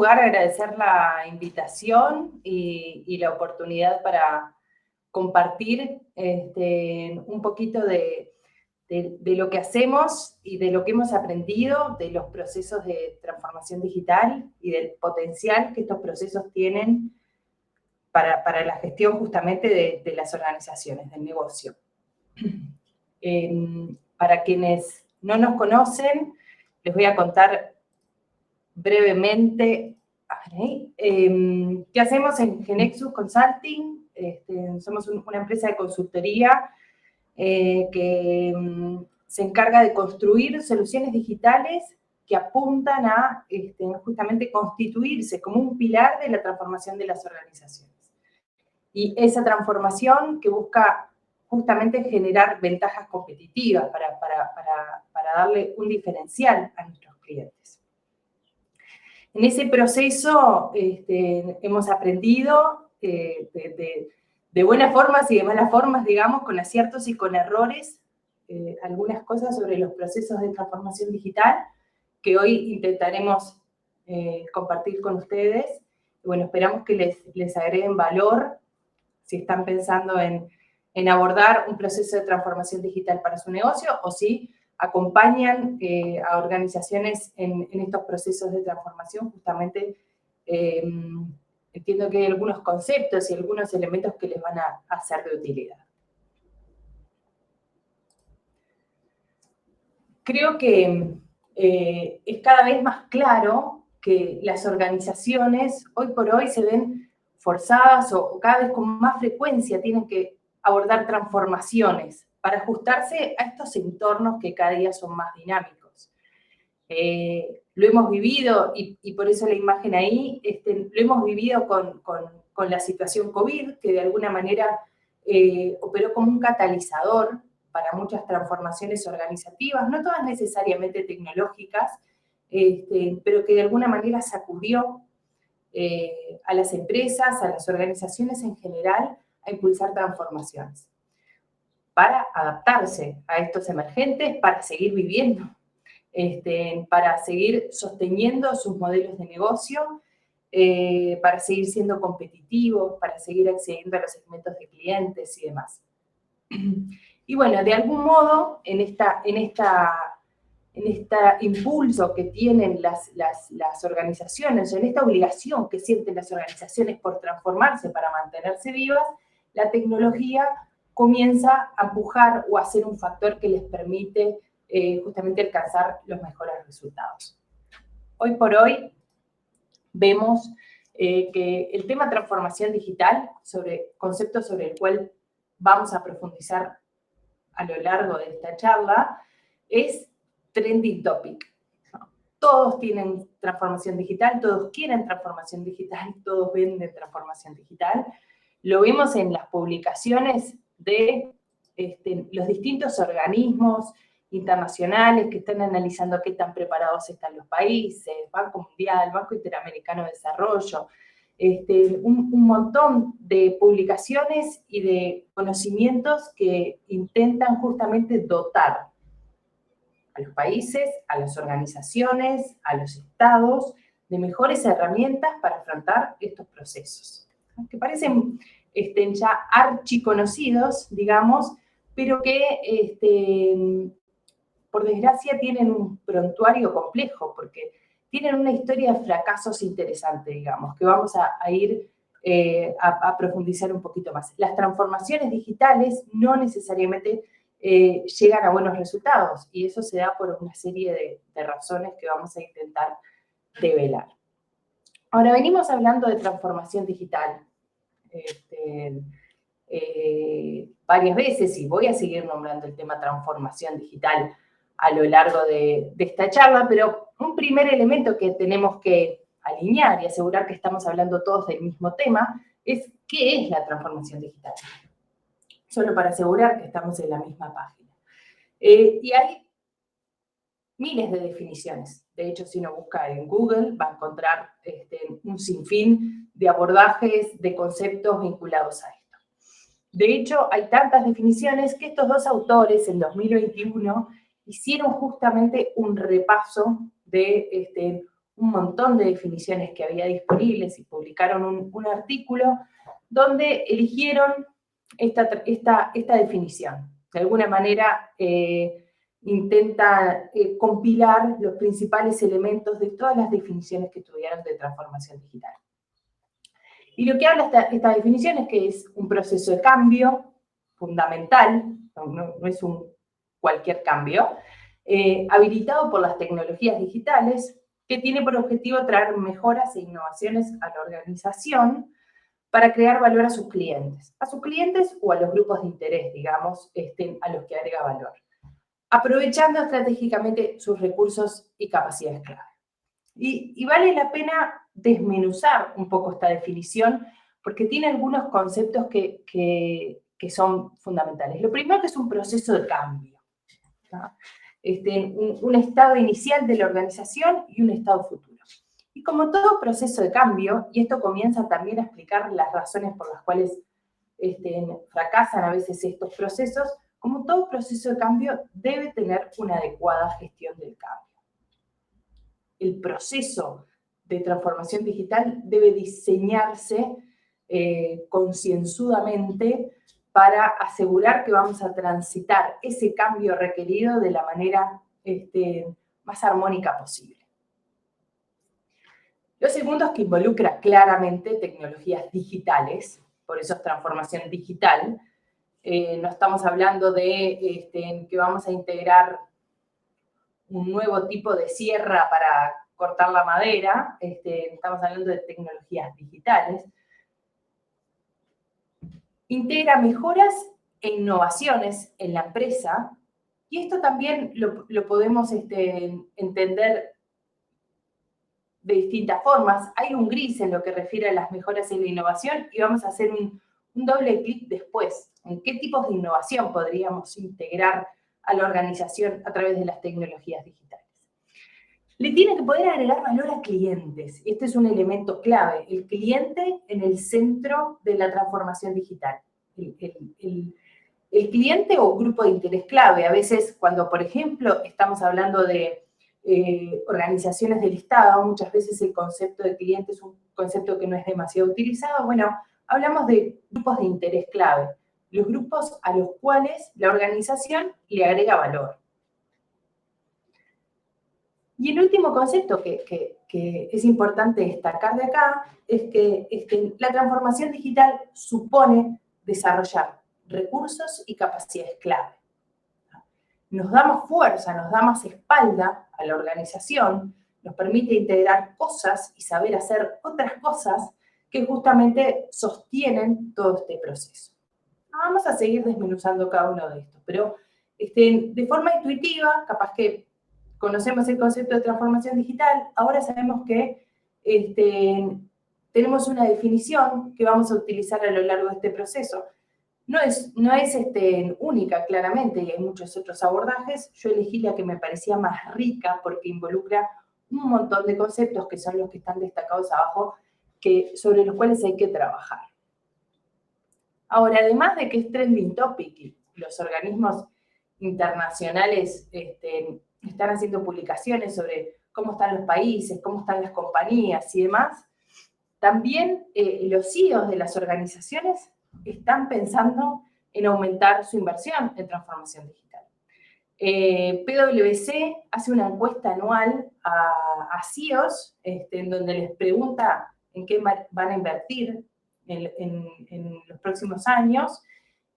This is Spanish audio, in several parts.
lugar, agradecer la invitación y la oportunidad para compartir un poquito de lo que hacemos y de lo que hemos aprendido de los procesos de transformación digital y del potencial que estos procesos tienen para la gestión justamente de las organizaciones, del negocio. Para quienes no nos conocen, les voy a contar brevemente qué hacemos en Genexus Consulting. Somos una empresa de consultoría que se encarga de construir soluciones digitales que apuntan a justamente constituirse como un pilar de la transformación de las organizaciones. Y esa transformación que busca justamente generar ventajas competitivas para darle un diferencial a nuestros clientes. En ese proceso hemos aprendido de buenas formas y de malas formas, digamos, con aciertos y con errores, algunas cosas sobre los procesos de transformación digital que hoy intentaremos compartir con ustedes. Bueno, esperamos que les agreguen valor si están pensando en abordar un proceso de transformación digital para su negocio o si acompañan a organizaciones en estos procesos de transformación. Justamente entiendo que hay algunos conceptos y algunos elementos que les van a ser de utilidad. Creo que es cada vez más claro que las organizaciones hoy por hoy se ven forzadas o cada vez con más frecuencia tienen que abordar transformaciones para ajustarse a estos entornos que cada día son más dinámicos. Lo hemos vivido, y por eso la imagen ahí, lo hemos vivido con la situación COVID, que de alguna manera operó como un catalizador para muchas transformaciones organizativas, no todas necesariamente tecnológicas, pero que de alguna manera sacudió a las empresas, a las organizaciones en general, a impulsar transformaciones para adaptarse a estos emergentes, para seguir viviendo, para seguir sosteniendo sus modelos de negocio, para seguir siendo competitivos, para seguir accediendo a los segmentos de clientes y demás. Y bueno, de algún modo, en este impulso que tienen las organizaciones, en esta obligación que sienten las organizaciones por transformarse para mantenerse vivas, la tecnología comienza a empujar o a ser un factor que les permite justamente alcanzar los mejores resultados. Hoy por hoy vemos que el tema transformación digital, concepto sobre el cual vamos a profundizar a lo largo de esta charla, es trending topic. Todos tienen transformación digital, todos quieren transformación digital, todos venden transformación digital. Lo vemos en las publicaciones de los distintos organismos internacionales que están analizando qué tan preparados están los países, Banco Mundial, Banco Interamericano de Desarrollo, un montón de publicaciones y de conocimientos que intentan justamente dotar a los países, a las organizaciones, a los estados, de mejores herramientas para afrontar estos procesos, que parecen ya archiconocidos, digamos, pero que, por desgracia, tienen un prontuario complejo, porque tienen una historia de fracasos interesante, digamos, que vamos a ir a profundizar un poquito más. Las transformaciones digitales no necesariamente llegan a buenos resultados, y eso se da por una serie de razones que vamos a intentar develar. Ahora, venimos hablando de transformación digital varias veces, y voy a seguir nombrando el tema transformación digital a lo largo de esta charla, pero un primer elemento que tenemos que alinear y asegurar que estamos hablando todos del mismo tema es ¿qué es la transformación digital? Solo para asegurar que estamos en la misma página. Y hay miles de definiciones. De hecho, si uno busca en Google, va a encontrar un sinfín de abordajes, de conceptos vinculados a esto. De hecho, hay tantas definiciones que estos dos autores, en 2021, hicieron justamente un repaso de un montón de definiciones que había disponibles y publicaron un artículo donde eligieron esta definición. De alguna manera intenta compilar los principales elementos de todas las definiciones que tuvieron de transformación digital. Y lo que habla esta definición es que es un proceso de cambio fundamental, no es un cualquier cambio, habilitado por las tecnologías digitales, que tiene por objetivo traer mejoras e innovaciones a la organización para crear valor a sus clientes o a los grupos de interés, digamos, a los que agrega valor, aprovechando estratégicamente sus recursos y capacidades clave. Y vale la pena desmenuzar un poco esta definición, porque tiene algunos conceptos que son fundamentales. Lo primero que es un proceso de cambio, ¿no? Un estado inicial de la organización y un estado futuro. Y como todo proceso de cambio, y esto comienza también a explicar las razones por las cuales fracasan a veces estos procesos, como todo proceso de cambio debe tener una adecuada gestión del cambio. El proceso de transformación digital debe diseñarse concienzudamente para asegurar que vamos a transitar ese cambio requerido de la manera más armónica posible. Lo segundo es que involucra claramente tecnologías digitales, por eso es transformación digital. No estamos hablando de que vamos a integrar un nuevo tipo de sierra para cortar la madera, estamos hablando de tecnologías digitales. Integra mejoras e innovaciones en la empresa, y esto también lo podemos entender de distintas formas. Hay un gris en lo que refiere a las mejoras en la innovación, y vamos a hacer un doble clic después. ¿En qué tipos de innovación podríamos integrar a la organización a través de las tecnologías digitales? Le tiene que poder agregar valor a clientes. Este es un elemento clave. El cliente en el centro de la transformación digital. El cliente o grupo de interés clave. A veces cuando, por ejemplo, estamos hablando de organizaciones del Estado, muchas veces el concepto de cliente es un concepto que no es demasiado utilizado. Bueno, hablamos de grupos de interés clave. Los grupos a los cuales la organización le agrega valor. Y el último concepto que es importante destacar de acá es que la transformación digital supone desarrollar recursos y capacidades clave. Nos da más fuerza, nos da más espalda a la organización, nos permite integrar cosas y saber hacer otras cosas que justamente sostienen todo este proceso. Vamos a seguir desmenuzando cada uno de estos, pero de forma intuitiva, capaz que conocemos el concepto de transformación digital, ahora sabemos que tenemos una definición que vamos a utilizar a lo largo de este proceso. No es única, claramente, y hay muchos otros abordajes. Yo elegí la que me parecía más rica porque involucra un montón de conceptos que son los que están destacados abajo, sobre los cuales hay que trabajar. Ahora, además de que es trending topic y los organismos internacionales están haciendo publicaciones sobre cómo están los países, cómo están las compañías y demás, también los CEOs de las organizaciones están pensando en aumentar su inversión en transformación digital. PwC hace una encuesta anual a CEOs en donde les pregunta en qué van a invertir en los próximos años,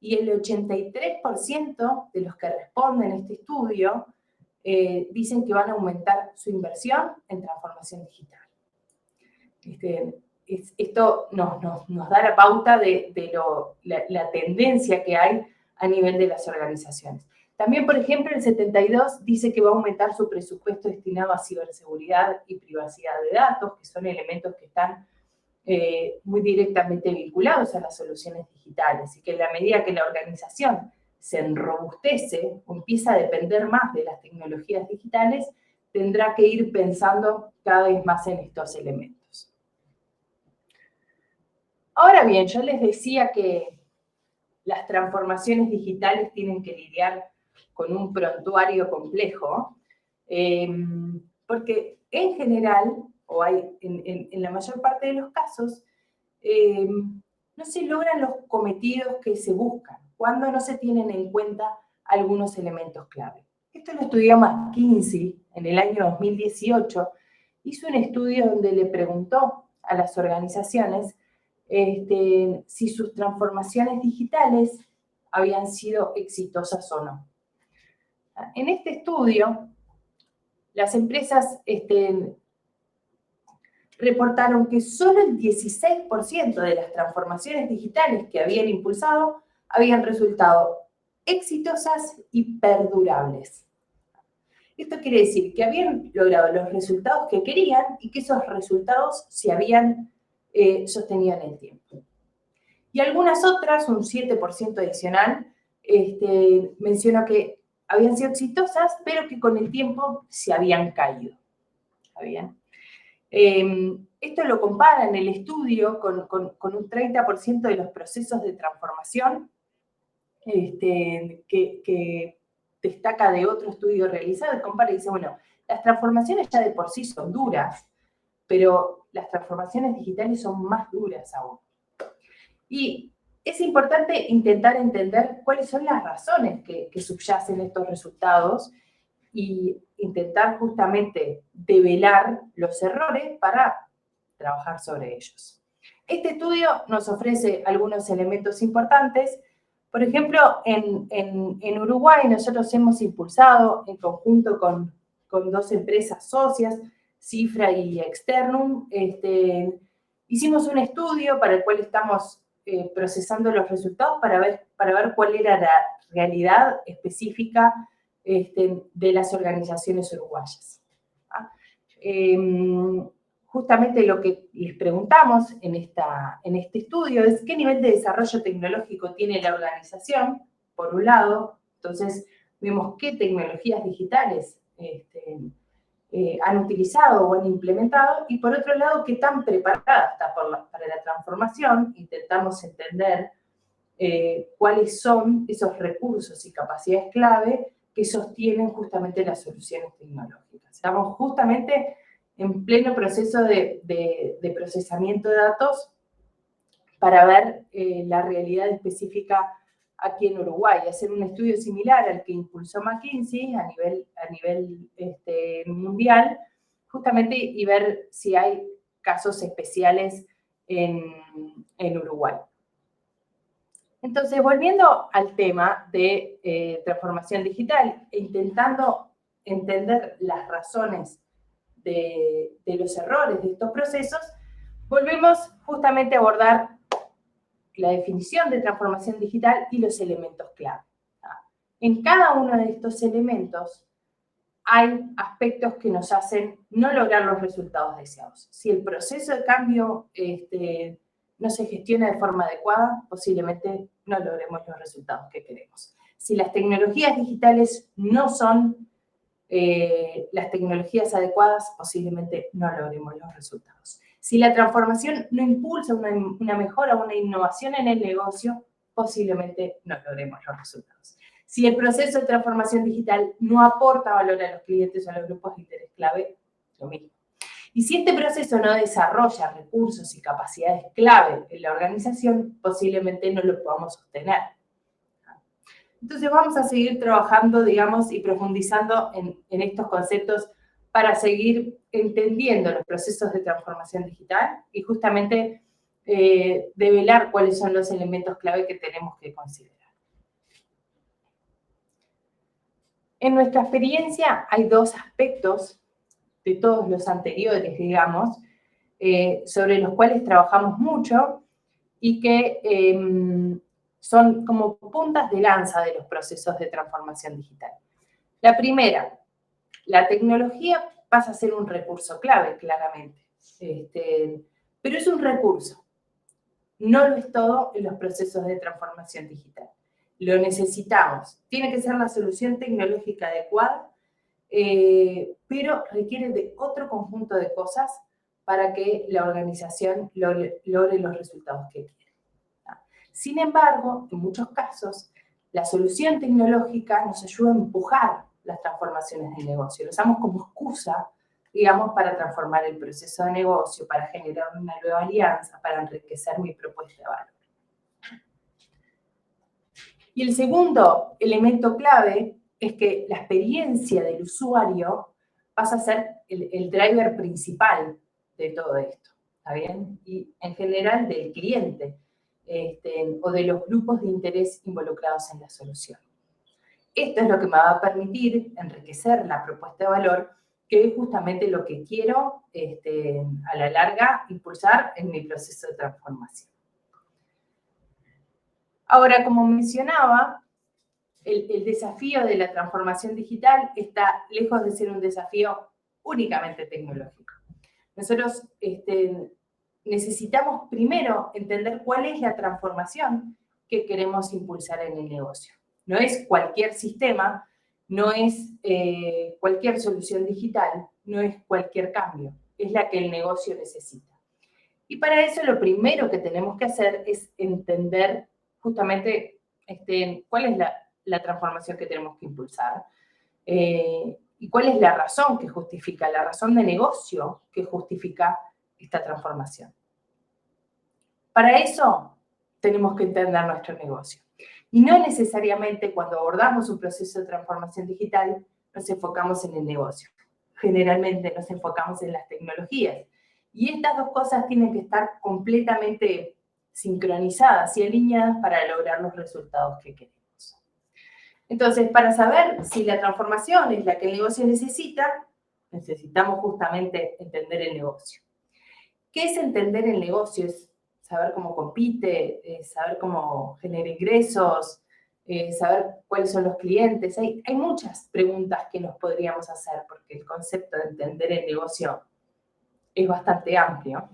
y el 83% de los que responden a este estudio dicen que van a aumentar su inversión en transformación digital. Esto nos da la pauta de la tendencia que hay a nivel de las organizaciones. También, por ejemplo, el 72 dice que va a aumentar su presupuesto destinado a ciberseguridad y privacidad de datos, que son elementos que están muy directamente vinculados a las soluciones digitales, y que en la medida que la organización se enrobustece o empieza a depender más de las tecnologías digitales, tendrá que ir pensando cada vez más en estos elementos. Ahora bien, yo les decía que las transformaciones digitales tienen que lidiar con un prontuario complejo, porque en general o hay en la mayor parte de los casos, no se logran los cometidos que se buscan, cuando no se tienen en cuenta algunos elementos clave. Esto lo estudió McKinsey en el año 2018, hizo un estudio donde le preguntó a las organizaciones si sus transformaciones digitales habían sido exitosas o no. En este estudio, las empresas reportaron que solo el 16% de las transformaciones digitales que habían impulsado habían resultado exitosas y perdurables. Esto quiere decir que habían logrado los resultados que querían y que esos resultados se habían sostenido en el tiempo. Y algunas otras, un 7% adicional, mencionó que habían sido exitosas, pero que con el tiempo se habían caído. ¿Está bien? Esto lo compara en el estudio con un 30% de los procesos de transformación que destaca de otro estudio realizado, compara y dice, bueno, las transformaciones ya de por sí son duras, pero las transformaciones digitales son más duras aún. Y es importante intentar entender cuáles son las razones que subyacen estos resultados y intentar justamente develar los errores para trabajar sobre ellos. Este estudio nos ofrece algunos elementos importantes. Por ejemplo, en Uruguay nosotros hemos impulsado en conjunto con dos empresas socias, Cifra y Externum, hicimos un estudio para el cual estamos procesando los resultados para ver cuál era la realidad específica de las organizaciones uruguayas. Justamente lo que les preguntamos en este estudio es qué nivel de desarrollo tecnológico tiene la organización, por un lado. Entonces, vemos qué tecnologías digitales han utilizado o han implementado, y por otro lado, qué tan preparada está para la transformación. Intentamos entender cuáles son esos recursos y capacidades clave que sostienen justamente las soluciones tecnológicas. Estamos justamente en pleno proceso de procesamiento de datos para ver la realidad específica aquí en Uruguay, hacer un estudio similar al que impulsó McKinsey a nivel mundial, justamente, y ver si hay casos especiales en Uruguay. Entonces, volviendo al tema de transformación digital e intentando entender las razones de los errores de estos procesos, volvemos justamente a abordar la definición de transformación digital y los elementos clave. En cada uno de estos elementos hay aspectos que nos hacen no lograr los resultados deseados. Si el proceso de cambio no se gestiona de forma adecuada, posiblemente no logremos los resultados que queremos. Si las tecnologías digitales no son las tecnologías adecuadas, posiblemente no logremos los resultados. Si la transformación no impulsa una mejora o una innovación en el negocio, posiblemente no logremos los resultados. Si el proceso de transformación digital no aporta valor a los clientes o a los grupos de interés clave, lo mismo. Y si este proceso no desarrolla recursos y capacidades clave en la organización, posiblemente no lo podamos sostener. Entonces vamos a seguir trabajando, digamos, y profundizando en estos conceptos para seguir entendiendo los procesos de transformación digital y justamente develar cuáles son los elementos clave que tenemos que considerar. En nuestra experiencia hay dos aspectos de todos los anteriores, digamos, sobre los cuales trabajamos mucho y que son como puntas de lanza de los procesos de transformación digital. La primera, la tecnología pasa a ser un recurso clave, claramente, pero es un recurso. No lo es todo en los procesos de transformación digital. Lo necesitamos. Tiene que ser la solución tecnológica adecuada, pero requiere de otro conjunto de cosas para que la organización logre los resultados que quiere. Sin embargo, en muchos casos, la solución tecnológica nos ayuda a empujar las transformaciones del negocio. Lo usamos como excusa digamos, para transformar el proceso de negocio, para generar una nueva alianza, para enriquecer mi propuesta de valor. Y el segundo elemento clave es que la experiencia del usuario pasa a ser el driver principal de todo esto, ¿está bien? Y en general del cliente o de los grupos de interés involucrados en la solución. Esto es lo que me va a permitir enriquecer la propuesta de valor, que es justamente lo que quiero a la larga impulsar en mi proceso de transformación. Ahora, como mencionaba, el desafío de la transformación digital está lejos de ser un desafío únicamente tecnológico. Nosotros necesitamos primero entender cuál es la transformación que queremos impulsar en el negocio. No es cualquier sistema, no es cualquier solución digital, no es cualquier cambio, es la que el negocio necesita. Y para eso lo primero que tenemos que hacer es entender justamente cuál es la transformación que tenemos que impulsar y cuál es la razón que justifica, la razón de negocio que justifica esta transformación. Para eso tenemos que entender nuestro negocio. Y no necesariamente cuando abordamos un proceso de transformación digital nos enfocamos en el negocio. Generalmente nos enfocamos en las tecnologías. Y estas dos cosas tienen que estar completamente sincronizadas y alineadas para lograr los resultados que queremos. Entonces, para saber si la transformación es la que el negocio necesita, necesitamos justamente entender el negocio. ¿Qué es entender el negocio? Es saber cómo compite, saber cómo genera ingresos, saber cuáles son los clientes. Hay muchas preguntas que nos podríamos hacer porque el concepto de entender el negocio es bastante amplio.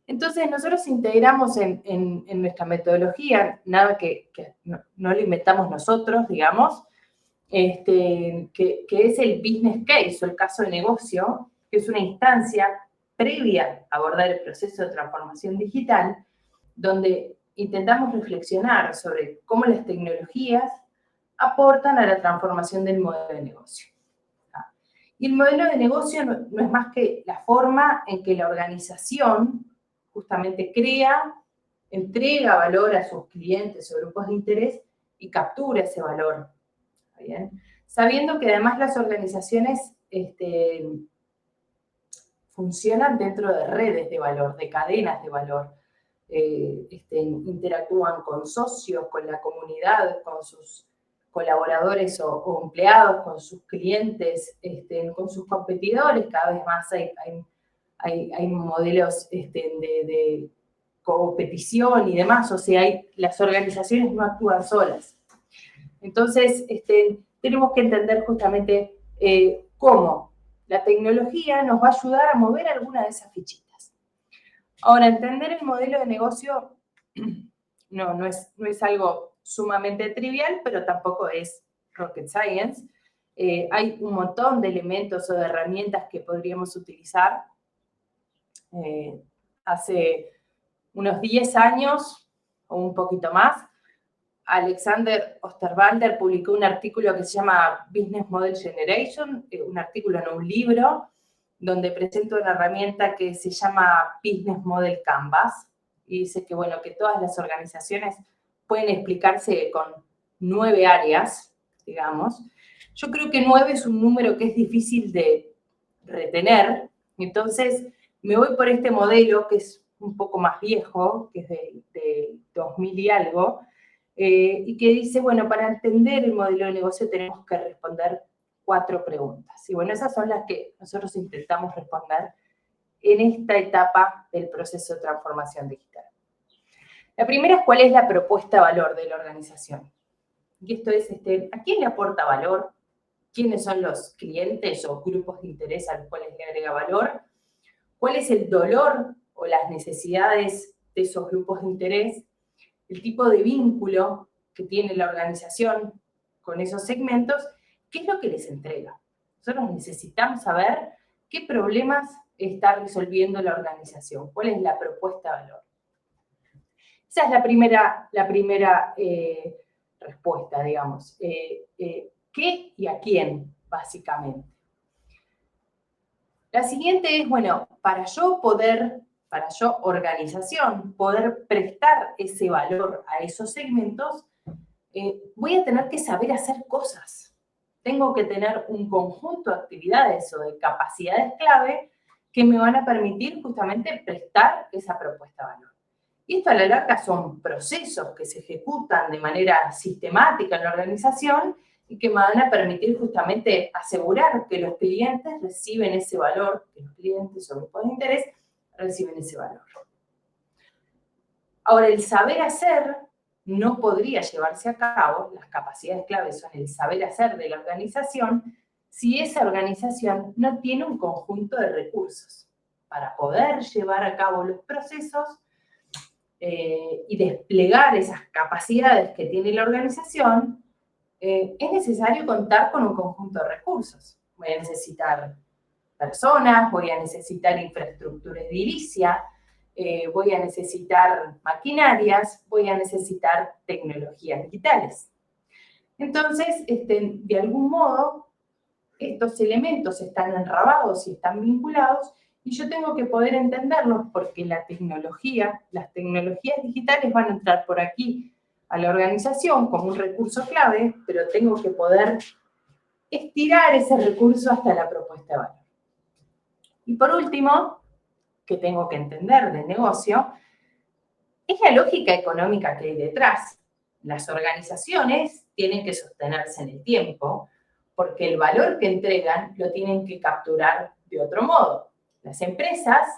Entonces, nosotros integramos en nuestra metodología, nada que no lo inventamos nosotros, digamos, que es el business case o el caso de negocio, que es una instancia previa a abordar el proceso de transformación digital, donde intentamos reflexionar sobre cómo las tecnologías aportan a la transformación del modelo de negocio. Y el modelo de negocio no es más que la forma en que la organización justamente crea, entrega valor a sus clientes o grupos de interés y captura ese valor. ¿Está bien? Sabiendo que además las organizaciones funcionan dentro de redes de valor, de cadenas de valor. Interactúan con socios, con la comunidad, con sus colaboradores o empleados, con sus clientes, con sus competidores. Cada vez más hay modelos de competición y demás, o sea, las organizaciones no actúan solas. Entonces, tenemos que entender justamente cómo la tecnología nos va a ayudar a mover alguna de esas fichitas. Ahora, entender el modelo de negocio no es algo sumamente trivial, pero tampoco es rocket science. Hay un montón de elementos o de herramientas que podríamos utilizar. Hace unos 10 años, o un poquito más, Alexander Osterwalder publicó un artículo que se llama Business Model Generation, un artículo, no un libro, donde presenta una herramienta que se llama Business Model Canvas, y dice que, bueno, que todas las organizaciones pueden explicarse con 9 áreas, digamos. Yo creo que 9 es un número que es difícil de retener, entonces me voy por este modelo que es un poco más viejo, que es de 2000 y algo, y que dice, bueno, para entender el modelo de negocio tenemos que responder 4 preguntas. Y bueno, esas son las que nosotros intentamos responder en esta etapa del proceso de transformación digital. La primera es cuál es la propuesta de valor de la organización. Y esto es, ¿a quién le aporta valor? ¿Quiénes son los clientes o grupos de interés a los cuales le agrega valor? ¿Cuál es el dolor o las necesidades de esos grupos de interés? El tipo de vínculo que tiene la organización con esos segmentos, ¿qué es lo que les entrega? Nosotros necesitamos saber qué problemas está resolviendo la organización, cuál es la propuesta de valor. Esa es la primera respuesta, digamos. ¿Qué y a quién, básicamente? La siguiente es, bueno, para yo, organización, poder prestar ese valor a esos segmentos, voy a tener que saber hacer cosas. Tengo que tener un conjunto de actividades o de capacidades clave que me van a permitir justamente prestar esa propuesta de valor. Y esto a la larga son procesos que se ejecutan de manera sistemática en la organización y que me van a permitir justamente asegurar que los clientes reciben ese valor, que los clientes o grupos de interés reciben ese valor. Ahora, el saber hacer no podría llevarse a cabo, las capacidades claves son el saber hacer de la organización, si esa organización no tiene un conjunto de recursos para poder llevar a cabo los procesos y desplegar esas capacidades que tiene la organización. Es necesario contar con un conjunto de recursos. Voy a necesitar personas, voy a necesitar infraestructura edilicia, voy a necesitar maquinarias, voy a necesitar tecnologías digitales. Entonces, de algún modo, estos elementos están enrabados y están vinculados y yo tengo que poder entenderlos porque las tecnologías digitales van a entrar por aquí a la organización como un recurso clave, pero tengo que poder estirar ese recurso hasta la propuesta de valor. Y por último, que tengo que entender del negocio, es la lógica económica que hay detrás. Las organizaciones tienen que sostenerse en el tiempo, porque el valor que entregan lo tienen que capturar de otro modo. Las empresas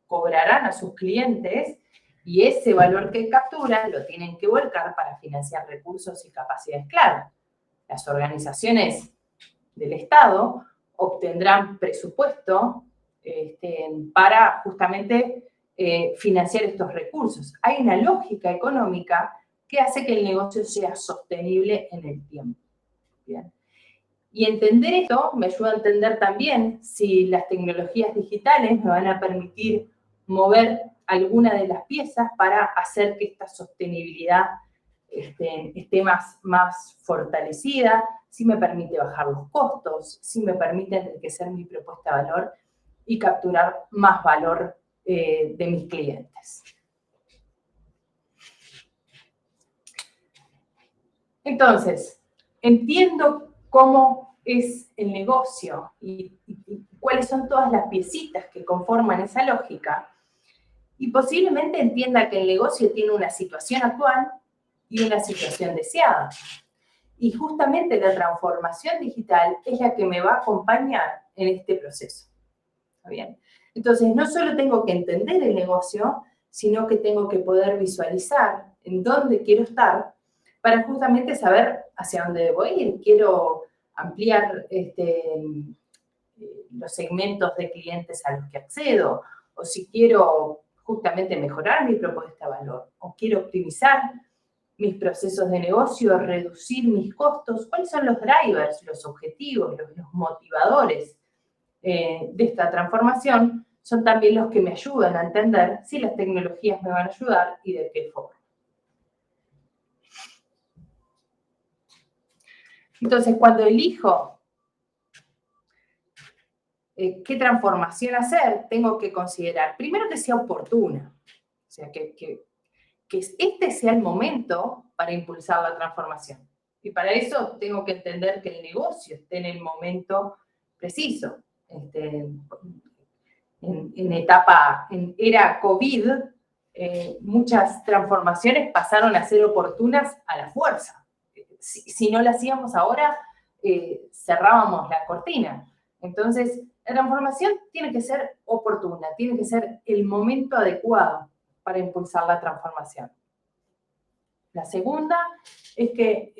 cobrarán a sus clientes y ese valor que capturan lo tienen que volcar para financiar recursos y capacidades clave. Las organizaciones del Estado obtendrán presupuesto para justamente financiar estos recursos. Hay una lógica económica que hace que el negocio sea sostenible en el tiempo. ¿Bien? Y entender esto me ayuda a entender también si las tecnologías digitales me van a permitir mover alguna de las piezas para hacer que esta sostenibilidad esté más fortalecida, si me permite bajar los costos, si me permite enriquecer mi propuesta de valor y capturar más valor de mis clientes. Entonces, entiendo cómo es el negocio y cuáles son todas las piecitas que conforman esa lógica, y posiblemente entienda que el negocio tiene una situación actual y una situación deseada. Y justamente la transformación digital es la que me va a acompañar en este proceso. ¿Está bien? Entonces, no solo tengo que entender el negocio, sino que tengo que poder visualizar en dónde quiero estar para justamente saber hacia dónde debo ir. Quiero ampliar los segmentos de clientes a los que accedo, o si quiero justamente mejorar mi propuesta de valor, o quiero optimizar mis procesos de negocio, reducir mis costos. ¿Cuáles son los drivers, los objetivos, los motivadores de esta transformación? Son también los que me ayudan a entender si las tecnologías me van a ayudar y de qué forma. Entonces, cuando elijo qué transformación hacer, tengo que considerar, primero, que sea oportuna. O sea, que este sea el momento para impulsar la transformación. Y para eso tengo que entender que el negocio esté en el momento preciso. En era COVID, muchas transformaciones pasaron a ser oportunas a la fuerza. Si no la hacíamos ahora, cerrábamos la cortina. Entonces, la transformación tiene que ser oportuna, tiene que ser el momento adecuado para impulsar la transformación. La segunda es que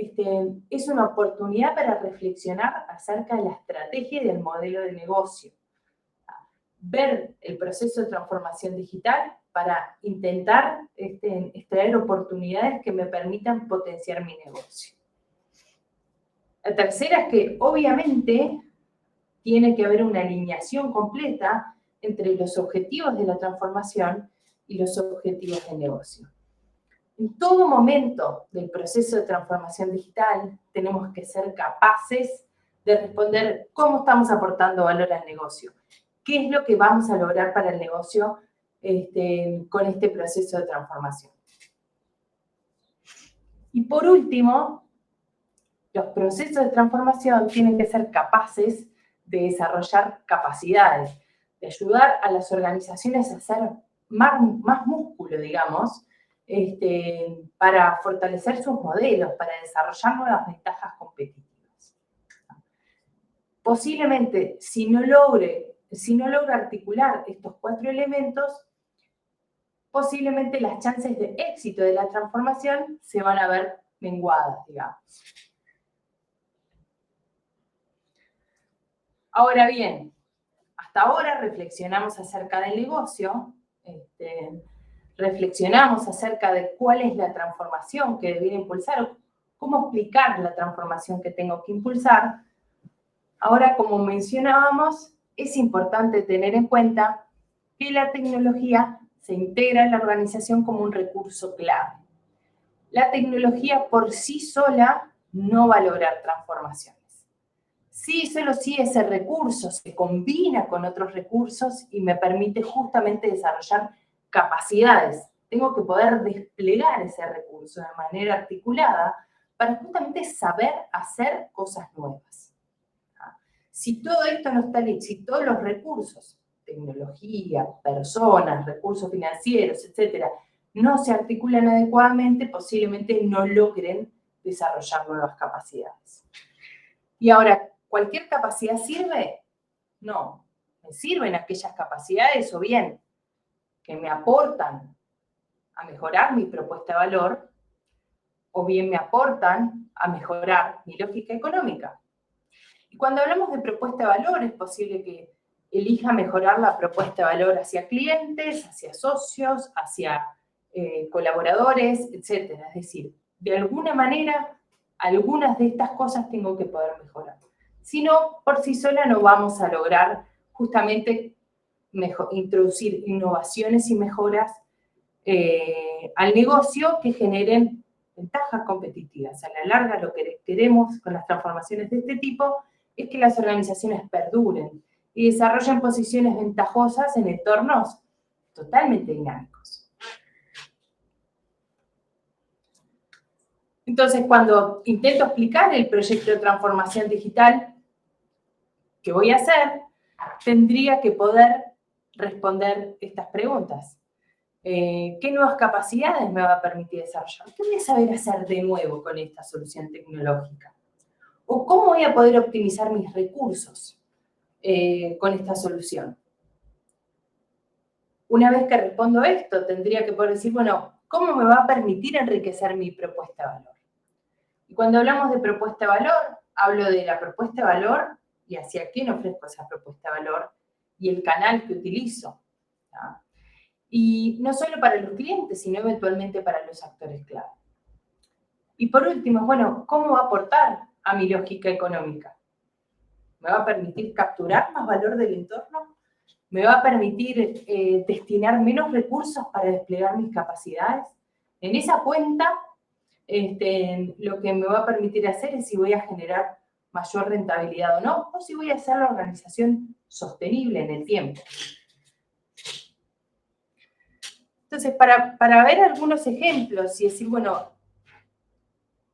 es una oportunidad para reflexionar acerca de la estrategia y del modelo de negocio. Ver el proceso de transformación digital para intentar extraer oportunidades que me permitan potenciar mi negocio. La tercera es que, obviamente, tiene que haber una alineación completa entre los objetivos de la transformación y los objetivos del negocio. En todo momento del proceso de transformación digital tenemos que ser capaces de responder cómo estamos aportando valor al negocio, qué es lo que vamos a lograr para el negocio con este proceso de transformación. Y por último, los procesos de transformación tienen que ser capaces de desarrollar capacidades, de ayudar a las organizaciones a hacer más músculo, digamos, para fortalecer sus modelos, para desarrollar nuevas ventajas competitivas. Posiblemente, si no logra articular estos 4 elementos, posiblemente las chances de éxito de la transformación se van a ver menguadas, digamos. Ahora bien, hasta ahora reflexionamos acerca del negocio, reflexionamos acerca de cuál es la transformación que debiera impulsar, o cómo explicar la transformación que tengo que impulsar. Ahora, como mencionábamos, es importante tener en cuenta que la tecnología se integra en la organización como un recurso clave. La tecnología por sí sola no va a lograr transformaciones. Sí, solo si ese recurso se combina con otros recursos y me permite justamente desarrollar capacidades. Tengo que poder desplegar ese recurso de manera articulada para justamente saber hacer cosas nuevas. Si todo esto no está listo, si todos los recursos, tecnología, personas, recursos financieros, etcétera, no se articulan adecuadamente, posiblemente no logren desarrollar nuevas capacidades. Y ahora, ¿cualquier capacidad sirve? No. Me sirven aquellas capacidades o bien que me aportan a mejorar mi propuesta de valor o bien me aportan a mejorar mi lógica económica. Y cuando hablamos de propuesta de valor, es posible que elija mejorar la propuesta de valor hacia clientes, hacia socios, hacia colaboradores, etc. Es decir, de alguna manera, algunas de estas cosas tengo que poder mejorar. Si no, por sí sola no vamos a lograr justamente introducir innovaciones y mejoras al negocio que generen ventajas competitivas. A la larga, lo que queremos con las transformaciones de este tipo es que las organizaciones perduren y desarrollen posiciones ventajosas en entornos totalmente dinámicos. Entonces, cuando intento explicar el proyecto de transformación digital que voy a hacer, tendría que poder responder estas preguntas. ¿Qué nuevas capacidades me va a permitir desarrollar? ¿Qué voy a saber hacer de nuevo con esta solución tecnológica? ¿O cómo voy a poder optimizar mis recursos con esta solución? Una vez que respondo esto, tendría que poder decir, bueno, ¿cómo me va a permitir enriquecer mi propuesta de valor? Y cuando hablamos de propuesta de valor, hablo de la propuesta de valor y hacia quién ofrezco esa propuesta de valor y el canal que utilizo. ¿Sí? Y no solo para los clientes, sino eventualmente para los actores clave. Y por último, bueno, ¿cómo va a aportar a mi lógica económica? ¿Me va a permitir capturar más valor del entorno? ¿Me va a permitir destinar menos recursos para desplegar mis capacidades? En esa cuenta, lo que me va a permitir hacer es si voy a generar mayor rentabilidad o no, o si voy a hacer la organización sostenible en el tiempo. Entonces, para ver algunos ejemplos y decir, bueno,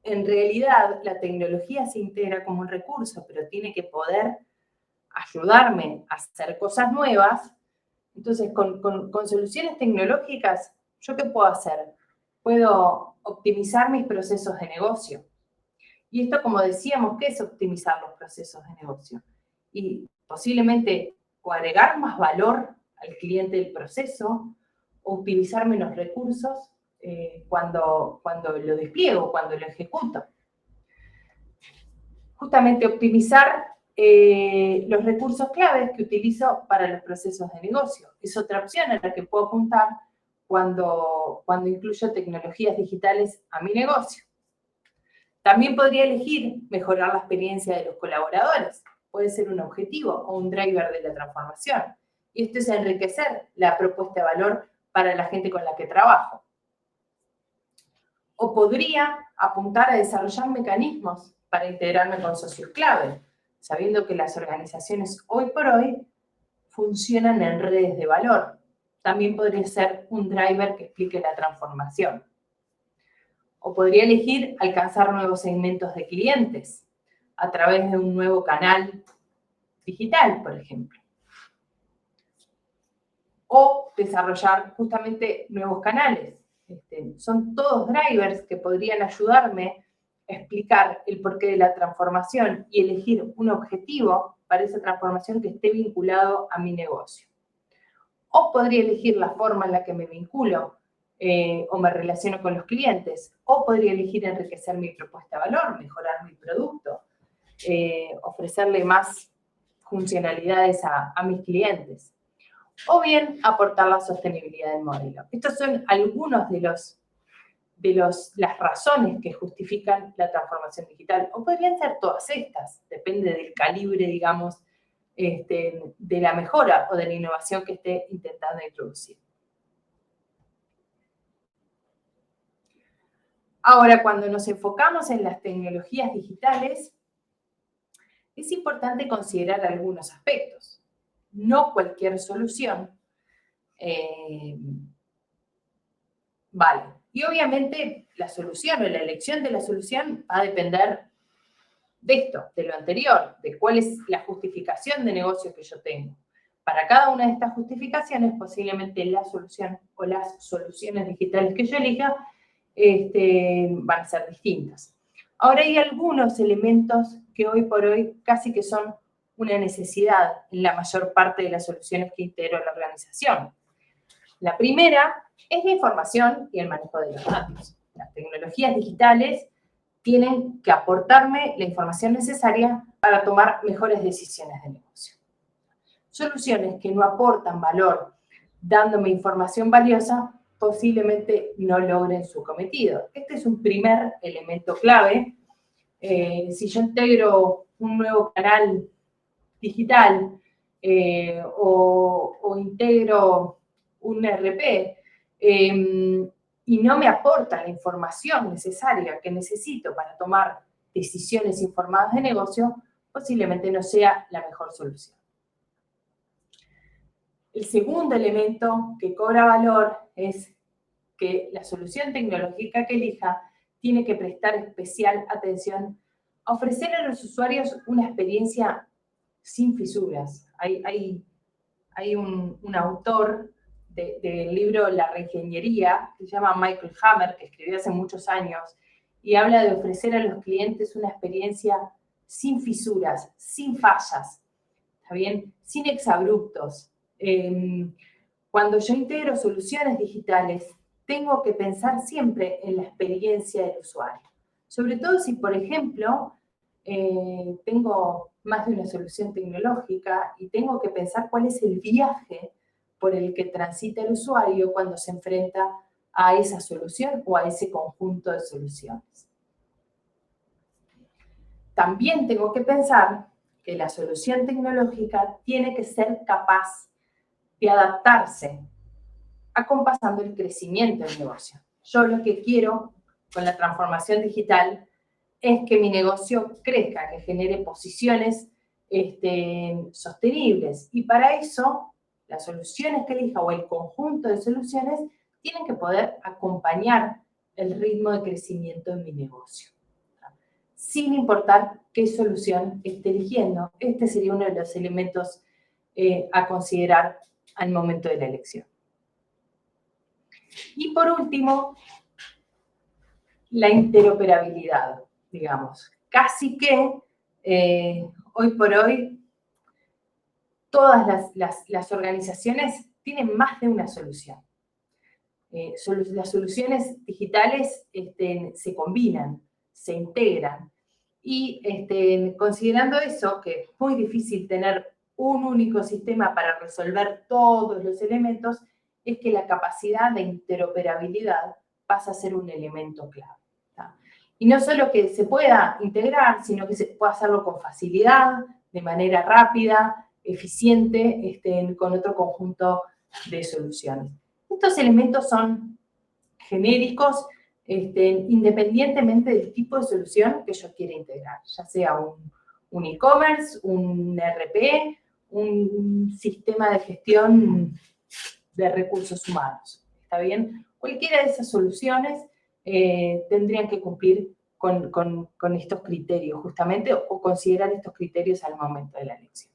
en realidad la tecnología se integra como un recurso, pero tiene que poder ayudarme a hacer cosas nuevas. Entonces, con soluciones tecnológicas, ¿yo qué puedo hacer? Puedo optimizar mis procesos de negocio. Y esto, como decíamos, ¿qué es optimizar los procesos de negocio? Y posiblemente o agregar más valor al cliente del proceso, o utilizar menos recursos cuando lo despliego, cuando lo ejecuto. Justamente optimizar los recursos claves que utilizo para los procesos de negocio. Es otra opción a la que puedo apuntar cuando incluyo tecnologías digitales a mi negocio. También podría elegir mejorar la experiencia de los colaboradores. Puede ser un objetivo o un driver de la transformación. Y esto es enriquecer la propuesta de valor para la gente con la que trabajo. O podría apuntar a desarrollar mecanismos para integrarme con socios clave, sabiendo que las organizaciones hoy por hoy funcionan en redes de valor. También podría ser un driver que explique la transformación. O podría elegir alcanzar nuevos segmentos de clientes a través de un nuevo canal digital, por ejemplo. O desarrollar justamente nuevos canales. Son todos drivers que podrían ayudarme a explicar el porqué de la transformación y elegir un objetivo para esa transformación que esté vinculado a mi negocio. O podría elegir la forma en la que me vinculo o me relaciono con los clientes. O podría elegir enriquecer mi propuesta de valor, mejorar mi producto, ofrecerle más funcionalidades a mis clientes. O bien aportar la sostenibilidad del modelo. Estos son algunos de las razones que justifican la transformación digital. O podrían ser todas estas, depende del calibre, digamos, de la mejora o de la innovación que esté intentando introducir. Ahora, cuando nos enfocamos en las tecnologías digitales, es importante considerar algunos aspectos. No cualquier solución vale. Y obviamente la solución o la elección de la solución va a depender de esto, de lo anterior, de cuál es la justificación de negocio que yo tengo. Para cada una de estas justificaciones, posiblemente la solución o las soluciones digitales que yo elija van a ser distintas. Ahora hay algunos elementos que hoy por hoy casi que son una necesidad en la mayor parte de las soluciones que integro a la organización. La primera es la información y el manejo de los datos. Las tecnologías digitales tienen que aportarme la información necesaria para tomar mejores decisiones de negocio. Soluciones que no aportan valor dándome información valiosa posiblemente no logren su cometido. Este es un primer elemento clave. Si yo integro un nuevo canal digital o integro un ERP y no me aporta la información necesaria que necesito para tomar decisiones informadas de negocio, posiblemente no sea la mejor solución. El segundo elemento que cobra valor es que la solución tecnológica que elija tiene que prestar especial atención a ofrecer a los usuarios una experiencia sin fisuras. Hay un autor del libro La Reingeniería, que se llama Michael Hammer, que escribió hace muchos años, y habla de ofrecer a los clientes una experiencia sin fisuras, sin fallas, ¿está bien? Sin exabruptos. Cuando yo integro soluciones digitales, tengo que pensar siempre en la experiencia del usuario. Sobre todo si, por ejemplo, tengo más de una solución tecnológica y tengo que pensar cuál es el viaje por el que transita el usuario cuando se enfrenta a esa solución o a ese conjunto de soluciones. También tengo que pensar que la solución tecnológica tiene que ser capaz de adaptarse, acompasando el crecimiento del negocio. Yo lo que quiero con la transformación digital es que mi negocio crezca, que genere posiciones sostenibles. Y para eso, las soluciones que elija o el conjunto de soluciones tienen que poder acompañar el ritmo de crecimiento de mi negocio, sin importar qué solución esté eligiendo. Este sería uno de los elementos a considerar al momento de la elección. Y por último, la interoperabilidad, digamos. Casi que hoy por hoy todas las organizaciones tienen más de una solución. Las soluciones digitales se combinan, se integran. Y considerando eso, que es muy difícil tener un único sistema para resolver todos los elementos, es que la capacidad de interoperabilidad pasa a ser un elemento clave. ¿Tá? Y no solo que se pueda integrar, sino que se pueda hacerlo con facilidad, de manera rápida, eficiente, con otro conjunto de soluciones. Estos elementos son genéricos, independientemente del tipo de solución que yo quiera integrar, ya sea un e-commerce, un ERP, un sistema de gestión de recursos humanos. ¿Está bien? Cualquiera de esas soluciones tendrían que cumplir con estos criterios, justamente, o considerar estos criterios al momento de la elección.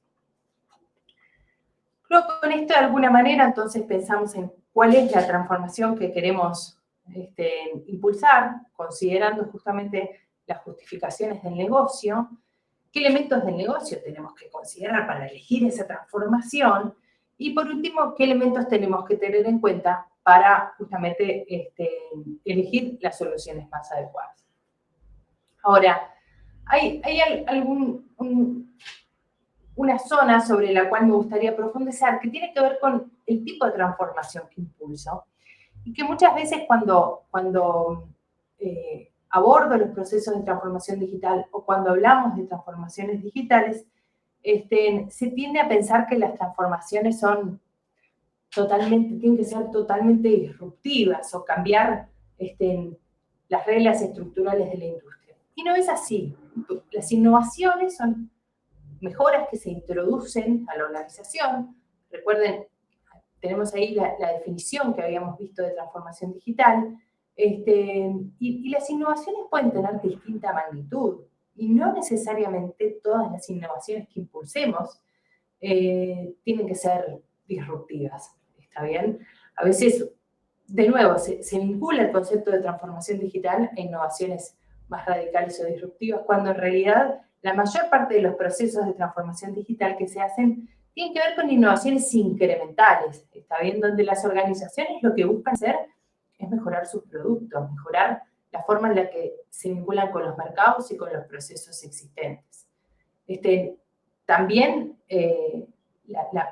Luego, con esto, de alguna manera, entonces pensamos en cuál es la transformación que queremos impulsar, considerando justamente las justificaciones del negocio, qué elementos del negocio tenemos que considerar para elegir esa transformación, y por último, qué elementos tenemos que tener en cuenta para justamente elegir las soluciones más adecuadas. Ahora, hay una zona sobre la cual me gustaría profundizar que tiene que ver con el tipo de transformación que impulso, y que muchas veces cuando abordo los procesos de transformación digital o cuando hablamos de transformaciones digitales, se tiende a pensar que las transformaciones tienen que ser totalmente disruptivas o cambiar las reglas estructurales de la industria. Y no es así. Las innovaciones son mejoras que se introducen a la organización. Recuerden, tenemos ahí la definición que habíamos visto de transformación digital, y las innovaciones pueden tener distinta magnitud, y no necesariamente todas las innovaciones que impulsemos tienen que ser disruptivas, ¿está bien? A veces, de nuevo, se vincula el concepto de transformación digital a innovaciones más radicales o disruptivas, cuando en realidad la mayor parte de los procesos de transformación digital que se hacen tienen que ver con innovaciones incrementales, ¿está bien? Donde las organizaciones lo que buscan hacer es mejorar sus productos, mejorar la forma en la que se vinculan con los mercados y con los procesos existentes. También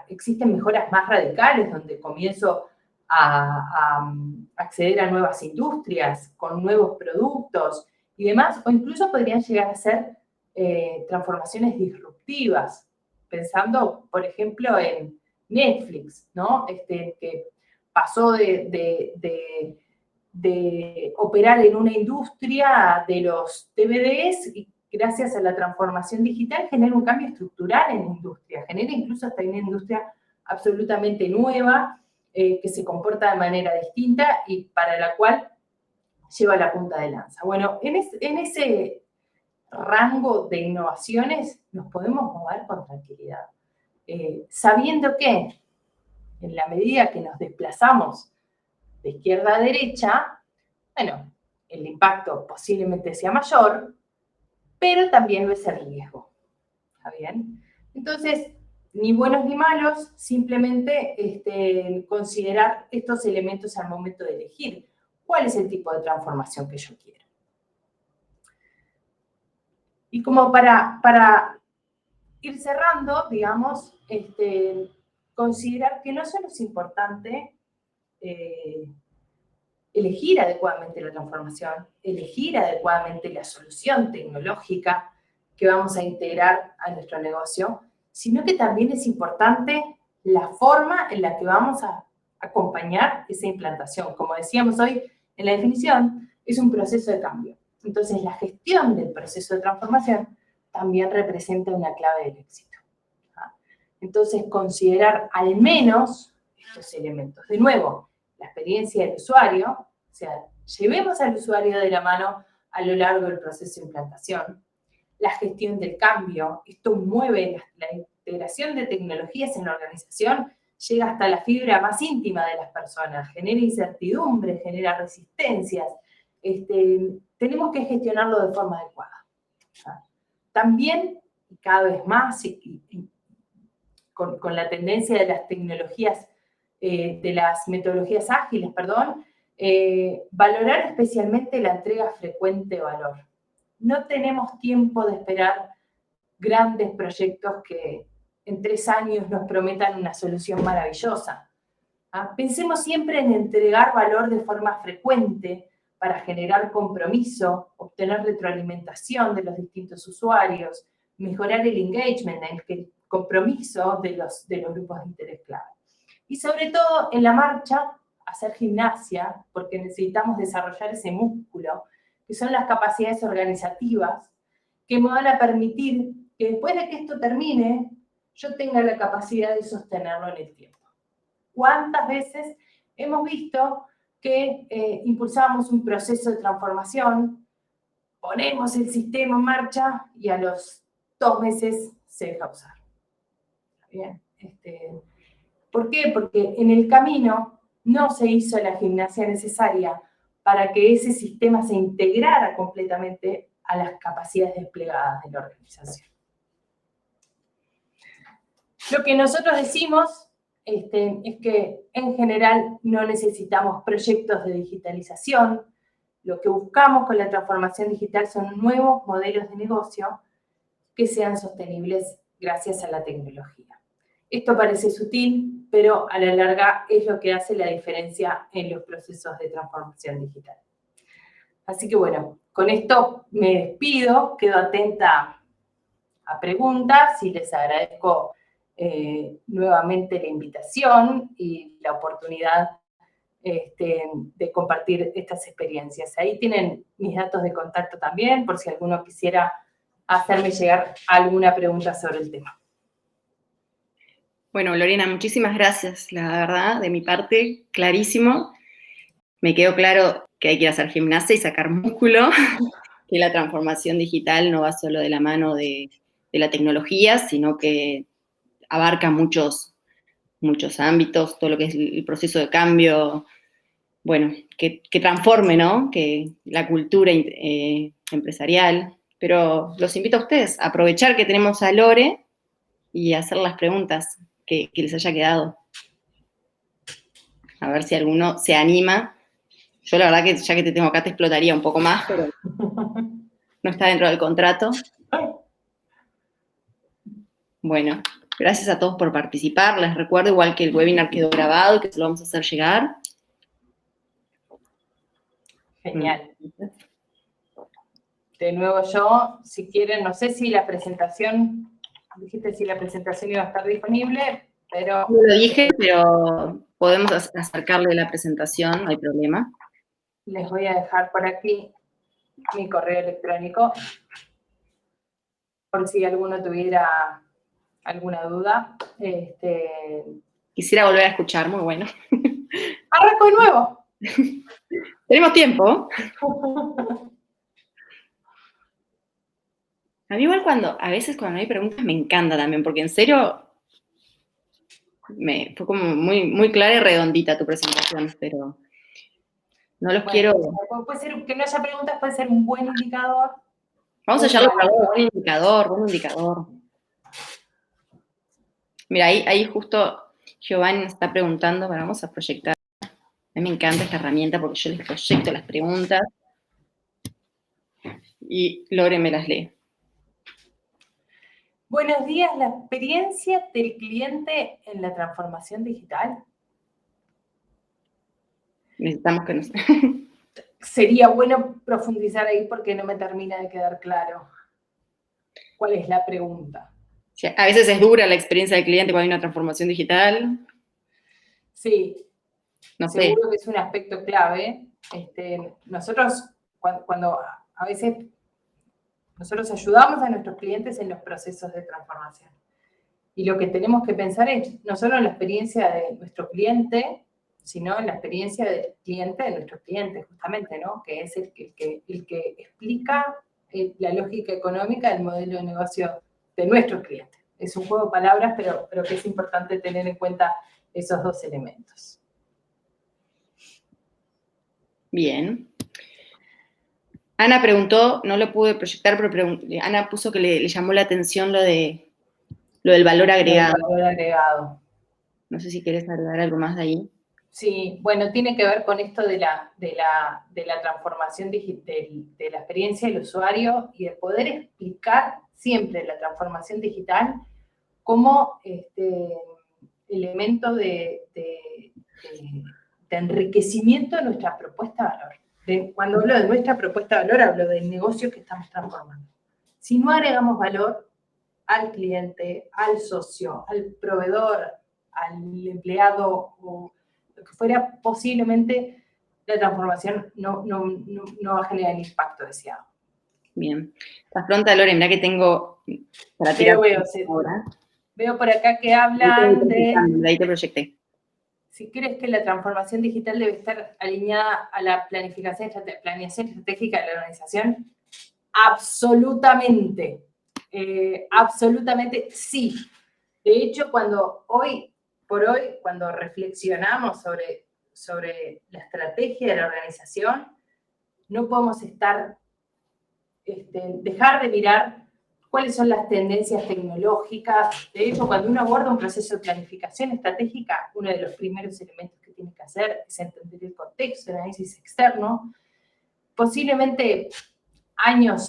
existen mejoras más radicales, donde comienzo a acceder a nuevas industrias, con nuevos productos y demás, o incluso podrían llegar a ser transformaciones disruptivas, pensando, por ejemplo, en Netflix, ¿no? Que pasó de operar en una industria de los DVDs y gracias a la transformación digital genera un cambio estructural en la industria, genera incluso hasta una industria absolutamente nueva que se comporta de manera distinta y para la cual lleva la punta de lanza. Bueno, en ese rango de innovaciones nos podemos mover con tranquilidad, sabiendo que en la medida que nos desplazamos de izquierda a derecha, bueno, el impacto posiblemente sea mayor, pero también lo es el riesgo. ¿Está bien? Entonces, ni buenos ni malos, simplemente considerar estos elementos al momento de elegir cuál es el tipo de transformación que yo quiero. Y como para ir cerrando, digamos, considerar que no solo es importante elegir adecuadamente la transformación, elegir adecuadamente la solución tecnológica que vamos a integrar a nuestro negocio, sino que también es importante la forma en la que vamos a acompañar esa implantación. Como decíamos hoy en la definición, es un proceso de cambio. Entonces, la gestión del proceso de transformación también representa una clave del éxito. Entonces, considerar al menos estos elementos. De nuevo, la experiencia del usuario, o sea, llevemos al usuario de la mano a lo largo del proceso de implantación. La gestión del cambio, esto mueve la integración de tecnologías en la organización, llega hasta la fibra más íntima de las personas, genera incertidumbre, genera resistencias. Tenemos que gestionarlo de forma adecuada. También, y cada vez más, con la tendencia de las tecnologías, de las metodologías ágiles, valorar especialmente la entrega frecuente de valor. No tenemos tiempo de esperar grandes proyectos que en 3 años nos prometan una solución maravillosa. Pensemos siempre en entregar valor de forma frecuente para generar compromiso, obtener retroalimentación de los distintos usuarios, mejorar el engagement, el compromiso de los grupos de interés clave. Y sobre todo, en la marcha, hacer gimnasia, porque necesitamos desarrollar ese músculo, que son las capacidades organizativas, que me van a permitir que después de que esto termine, yo tenga la capacidad de sostenerlo en el tiempo. ¿Cuántas veces hemos visto que impulsamos un proceso de transformación, ponemos el sistema en marcha y a los 2 meses se deja usar? Bien, ¿por qué? Porque en el camino no se hizo la gimnasia necesaria para que ese sistema se integrara completamente a las capacidades desplegadas de la organización. Lo que nosotros decimos es que en general no necesitamos proyectos de digitalización. Lo que buscamos con la transformación digital son nuevos modelos de negocio que sean sostenibles gracias a la tecnología. Esto parece sutil, pero a la larga es lo que hace la diferencia en los procesos de transformación digital. Así que bueno, con esto me despido, quedo atenta a preguntas y les agradezco nuevamente la invitación y la oportunidad de compartir estas experiencias. Ahí tienen mis datos de contacto también, por si alguno quisiera hacerme llegar alguna pregunta sobre el tema. Bueno, Lorena, muchísimas gracias, la verdad, de mi parte, clarísimo. Me quedó claro que hay que hacer gimnasia y sacar músculo, que la transformación digital no va solo de la mano de la tecnología, sino que abarca muchos ámbitos, todo lo que es el proceso de cambio, bueno, que transforme, ¿no? Que la cultura empresarial. Pero los invito a ustedes a aprovechar que tenemos a Lore y a hacer las preguntas que les haya quedado. A ver si alguno se anima. Yo la verdad que ya que te tengo acá te explotaría un poco más, pero no está dentro del contrato. Bueno, gracias a todos por participar. Les recuerdo igual que el webinar quedó grabado y que se lo vamos a hacer llegar. Genial. De nuevo yo, si quieren, no sé si la presentación, dijiste si la presentación iba a estar disponible, pero... No lo dije, pero podemos acercarle la presentación, no hay problema. Les voy a dejar por aquí mi correo electrónico, por si alguno tuviera alguna duda. Quisiera volver a escuchar, muy bueno. Arranco de nuevo. Tenemos tiempo. A mí igual a veces cuando hay preguntas me encanta también, porque en serio fue como muy, muy clara y redondita tu presentación, pero no los quiero... Puede ser que no haya preguntas, puede ser un buen indicador. Vamos a hallarlo para buen indicador. Mira, ahí justo Giovanni está preguntando, vamos a proyectar. A mí me encanta esta herramienta porque yo les proyecto las preguntas y Lore me las lee. Buenos días, la experiencia del cliente en la transformación digital. Necesitamos que nos... Sería bueno profundizar ahí porque no me termina de quedar claro cuál es la pregunta. Sí, a veces es dura la experiencia del cliente cuando hay una transformación digital. Sí, no seguro que es un aspecto clave. Nosotros, cuando a veces nosotros ayudamos a nuestros clientes en los procesos de transformación. Y lo que tenemos que pensar es no solo en la experiencia de nuestro cliente, sino en la experiencia del cliente de nuestros clientes, justamente, ¿no? Que es el que explica la lógica económica del modelo de negocio de nuestros clientes. Es un juego de palabras, pero que es importante tener en cuenta esos dos elementos. Bien. Ana preguntó, no lo pude proyectar, pero Ana puso que le llamó la atención lo del valor agregado. El valor agregado. No sé si quieres agregar algo más de ahí. Sí, bueno, tiene que ver con esto de la transformación de la experiencia del usuario y de poder explicar siempre la transformación digital como elemento de enriquecimiento de nuestra propuesta de valor. Cuando hablo de nuestra propuesta de valor, hablo del negocio que estamos transformando. Si no agregamos valor al cliente, al socio, al proveedor, al empleado o lo que fuera, posiblemente la transformación no va a generar el impacto deseado. Bien. ¿Estás pronta, Lore? Mirá que tengo para tirar ahora. Veo por acá que hablan de... Ahí te proyecté. Si crees que la transformación digital debe estar alineada a la planeación estratégica de la organización, absolutamente. Absolutamente sí. De hecho, cuando reflexionamos sobre la estrategia de la organización, no podemos dejar de mirar cuáles son las tendencias tecnológicas. De hecho, cuando uno aborda un proceso de planificación estratégica, uno de los primeros elementos que tiene que hacer es entender el contexto, el análisis externo. Posiblemente años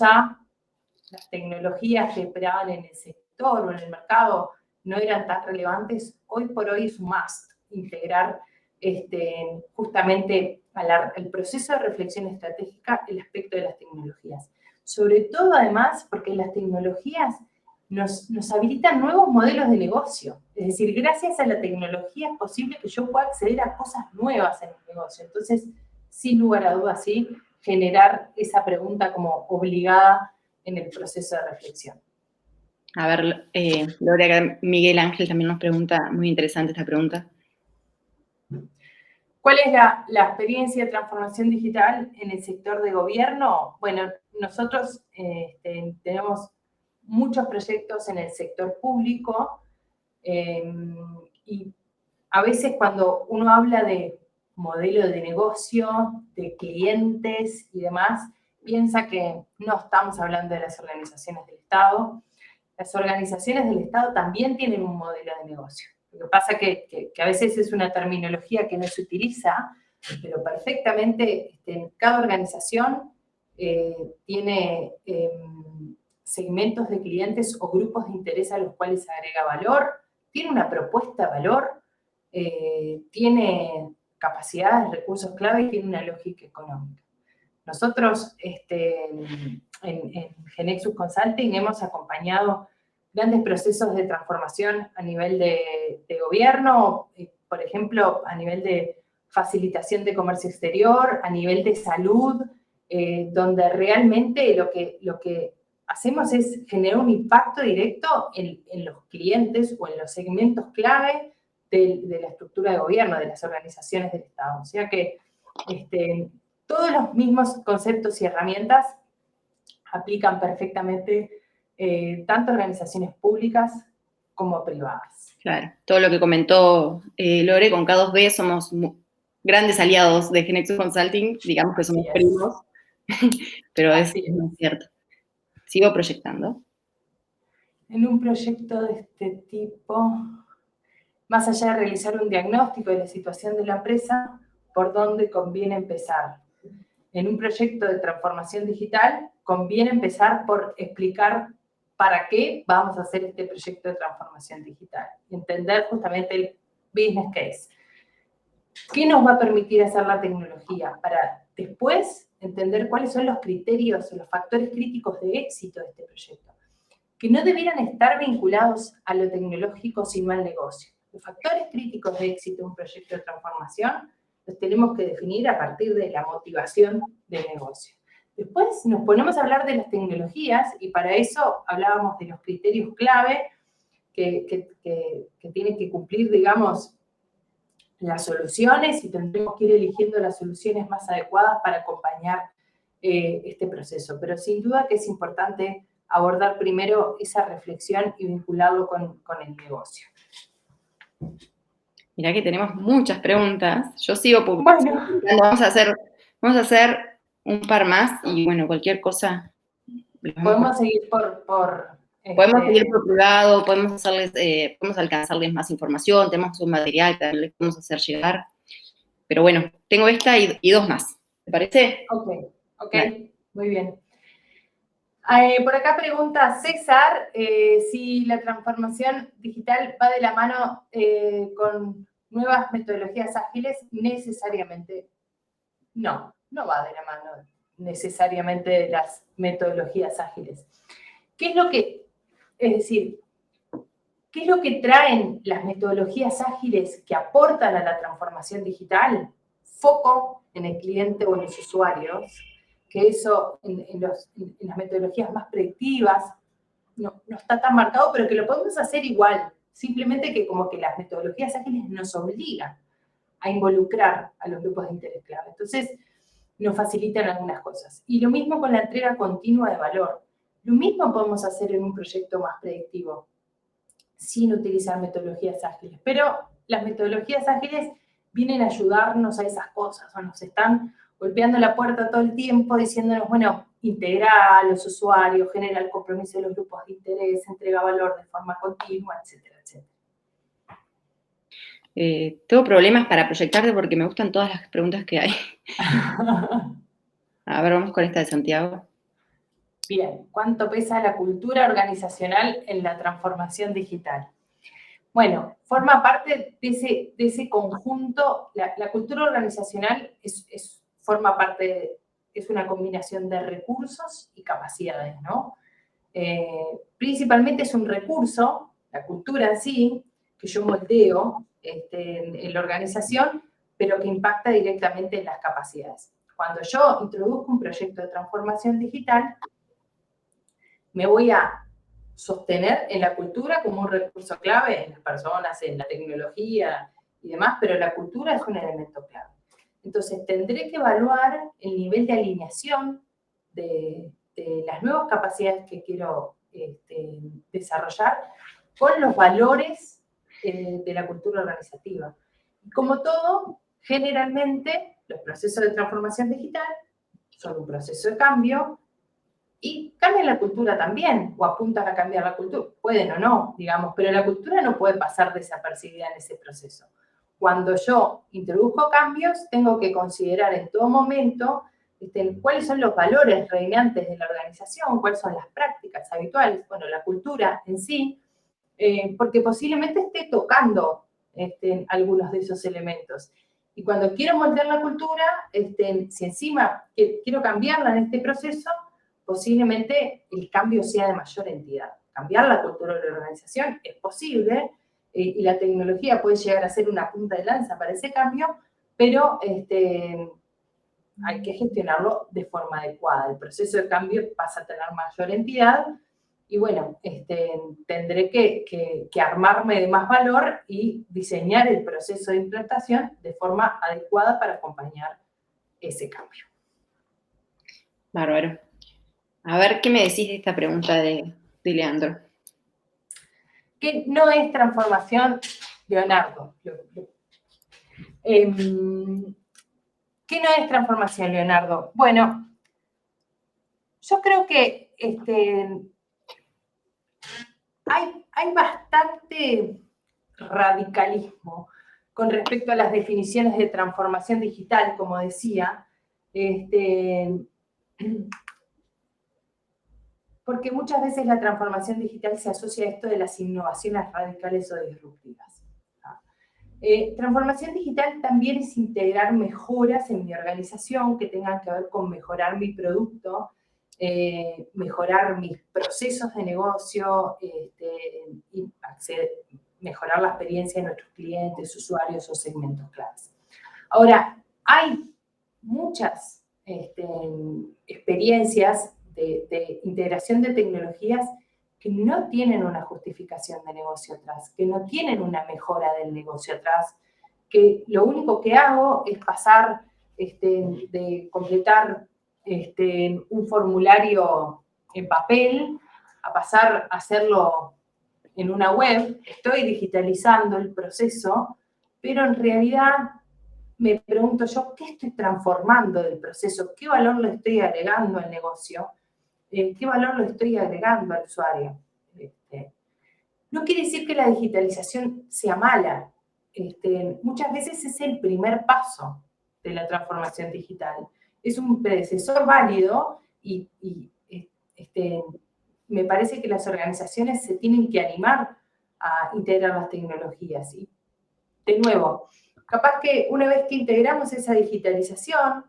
las tecnologías que operaban en el sector o en el mercado no eran tan relevantes. Hoy por hoy es un must integrar justamente al proceso de reflexión estratégica el aspecto de las tecnologías. Sobre todo, además, porque las tecnologías nos habilitan nuevos modelos de negocio. Es decir, gracias a la tecnología es posible que yo pueda acceder a cosas nuevas en el negocio. Entonces, sin lugar a dudas, sí, generar esa pregunta como obligada en el proceso de reflexión. A ver, Gloria, Miguel Ángel también nos pregunta, muy interesante esta pregunta. ¿Cuál es la experiencia de transformación digital en el sector de gobierno? Bueno, nosotros tenemos muchos proyectos en el sector público y a veces cuando uno habla de modelo de negocio, de clientes y demás, piensa que no estamos hablando de las organizaciones del Estado. Las organizaciones del Estado también tienen un modelo de negocio. Lo que pasa que a veces es una terminología que no se utiliza, pero perfectamente cada organización tiene segmentos de clientes o grupos de interés a los cuales agrega valor, tiene una propuesta de valor, tiene capacidades, recursos clave y tiene una lógica económica. Nosotros en Genexus Consulting hemos acompañado grandes procesos de transformación a nivel de gobierno, por ejemplo, a nivel de facilitación de comercio exterior, a nivel de salud, donde realmente lo que hacemos es generar un impacto directo en los clientes o en los segmentos clave de la estructura de gobierno, de las organizaciones del Estado. O sea que todos los mismos conceptos y herramientas aplican perfectamente tanto organizaciones públicas como privadas. Claro, todo lo que comentó Lore, con K2B somos grandes aliados de Genexus Consulting, digamos que somos primos, pero es cierto. Sigo proyectando. En un proyecto de este tipo, más allá de realizar un diagnóstico de la situación de la empresa, ¿por dónde conviene empezar? En un proyecto de transformación digital, conviene empezar por explicar para qué vamos a hacer este proyecto de transformación digital. Entender justamente el business case. ¿Qué nos va a permitir hacer la tecnología? Para después entender cuáles son los criterios o los factores críticos de éxito de este proyecto, que no debieran estar vinculados a lo tecnológico, sino al negocio. Los factores críticos de éxito de un proyecto de transformación los tenemos que definir a partir de la motivación del negocio. Después nos ponemos a hablar de las tecnologías y para eso hablábamos de los criterios clave que tienen que cumplir, digamos, las soluciones y tendremos que ir eligiendo las soluciones más adecuadas para acompañar este proceso. Pero sin duda que es importante abordar primero esa reflexión y vincularlo con el negocio. Mirá que tenemos muchas preguntas. Yo sigo publicando. Bueno. Vamos a hacer un par más y bueno, cualquier cosa. Podemos seguir podemos seguir por privado, podemos alcanzarles más información, tenemos un material que les podemos hacer llegar. Pero bueno, tengo esta y dos más. ¿Te parece? Ok, vale. Muy bien. Por acá pregunta César si la transformación digital va de la mano con nuevas metodologías ágiles. Necesariamente no va de la mano necesariamente de las metodologías ágiles. ¿Qué es lo que traen las metodologías ágiles que aportan a la transformación digital? Foco en el cliente o en los usuarios, que eso en las metodologías más predictivas no está tan marcado, pero que lo podemos hacer igual. simplemente que como que las metodologías ágiles nos obligan a involucrar a los grupos de interés clave. Entonces, nos facilitan algunas cosas. Y lo mismo con la entrega continua de valor. Lo mismo podemos hacer en un proyecto más predictivo, sin utilizar metodologías ágiles. Pero las metodologías ágiles vienen a ayudarnos a esas cosas, o nos están golpeando la puerta todo el tiempo diciéndonos, bueno, integra a los usuarios, genera el compromiso de los grupos de interés, entrega valor de forma continua, etcétera, etcétera. Tengo problemas para proyectarte porque me gustan todas las preguntas que hay. A ver, vamos con esta de Santiago. Bien, ¿cuánto pesa la cultura organizacional en la transformación digital? Bueno, forma parte de ese conjunto. La cultura organizacional forma parte, es una combinación de recursos y capacidades, ¿no? Principalmente es un recurso, la cultura en sí, que yo moldeo en la organización, pero que impacta directamente en las capacidades. Cuando yo introduzco un proyecto de transformación digital, me voy a sostener en la cultura como un recurso clave en las personas, en la tecnología y demás, pero la cultura es un elemento clave. Entonces, tendré que evaluar el nivel de alineación de las nuevas capacidades que quiero desarrollar con los valores de la cultura organizativa. Y como todo, generalmente, los procesos de transformación digital son un proceso de cambio, y cambian la cultura también, o apuntan a cambiar la cultura, pueden o no, digamos, pero la cultura no puede pasar desapercibida en ese proceso. Cuando yo introduzco cambios, tengo que considerar en todo momento cuáles son los valores reinantes de la organización, cuáles son las prácticas habituales, bueno, la cultura en sí, porque posiblemente esté tocando algunos de esos elementos. Y cuando quiero moldear la cultura, si encima quiero cambiarla en este proceso, posiblemente el cambio sea de mayor entidad. Cambiar la cultura de la organización es posible y la tecnología puede llegar a ser una punta de lanza para ese cambio, pero hay que gestionarlo de forma adecuada. El proceso de cambio pasa a tener mayor entidad y bueno, tendré que armarme de más valor y diseñar el proceso de implantación de forma adecuada para acompañar ese cambio. Bárbaro. A ver, ¿qué me decís de esta pregunta de Leandro? ¿Qué no es transformación, Leonardo? ¿Qué no es transformación, Leonardo? Bueno, yo creo que hay bastante radicalismo con respecto a las definiciones de transformación digital, como decía, porque muchas veces la transformación digital se asocia a esto de las innovaciones radicales o disruptivas. Transformación digital también es integrar mejoras en mi organización que tengan que ver con mejorar mi producto, mejorar mis procesos de negocio y mejorar la experiencia de nuestros clientes, usuarios o segmentos claves. Ahora, hay muchas experiencias de integración de tecnologías que no tienen una justificación de negocio atrás, que no tienen una mejora del negocio atrás, que lo único que hago es pasar de completar un formulario en papel a pasar a hacerlo en una web. Estoy digitalizando el proceso, pero en realidad me pregunto yo, ¿qué estoy transformando del proceso? ¿Qué valor le estoy agregando al negocio? ¿Qué valor le estoy agregando al usuario? No quiere decir que la digitalización sea mala. Muchas veces es el primer paso de la transformación digital. Es un predecesor válido y me parece que las organizaciones se tienen que animar a integrar las tecnologías. Y, de nuevo, capaz que una vez que integramos esa digitalización,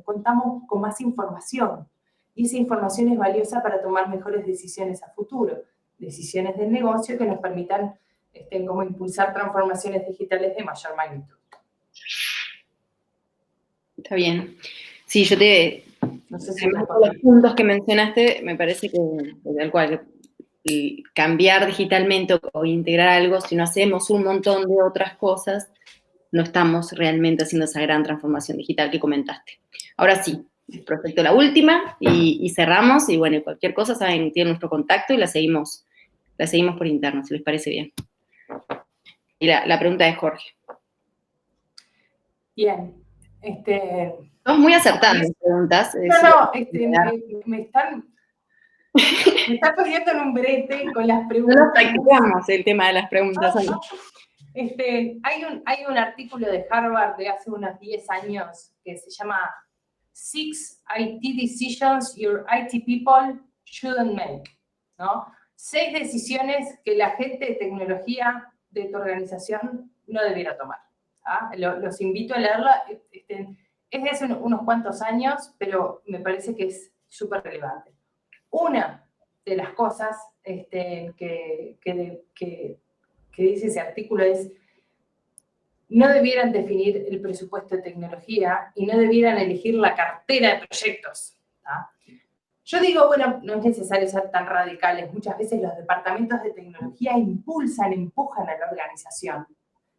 contamos con más información. Y esa información es valiosa para tomar mejores decisiones a futuro, decisiones del negocio que nos permitan como impulsar transformaciones digitales de mayor magnitud. Está bien. Sí, yo no sé si los puntos que mencionaste, me parece que tal cual, cambiar digitalmente o integrar algo, si no hacemos un montón de otras cosas, no estamos realmente haciendo esa gran transformación digital que comentaste. Ahora sí, proyecto la última y cerramos, y bueno, cualquier cosa, saben, tienen nuestro contacto y la seguimos por interno, si les parece bien. Y la pregunta de Jorge. Bien. Son muy acertadas las preguntas. Me están poniendo en un brete con las No preguntas. nos practicamos el tema de las preguntas. Hay un artículo de Harvard de hace unos 10 años que se llama 6 IT Decisions Your IT People Shouldn't Make, ¿no? 6 decisiones que la gente de tecnología de tu organización no debiera tomar. ¿Ah? Los invito a leerla. Es de hace unos cuantos años, pero me parece que es súper relevante. Una de las cosas que dice ese artículo es: no debieran definir el presupuesto de tecnología y no debieran elegir la cartera de proyectos. ¿Ah? Yo digo, bueno, no es necesario ser tan radicales. Muchas veces los departamentos de tecnología empujan a la organización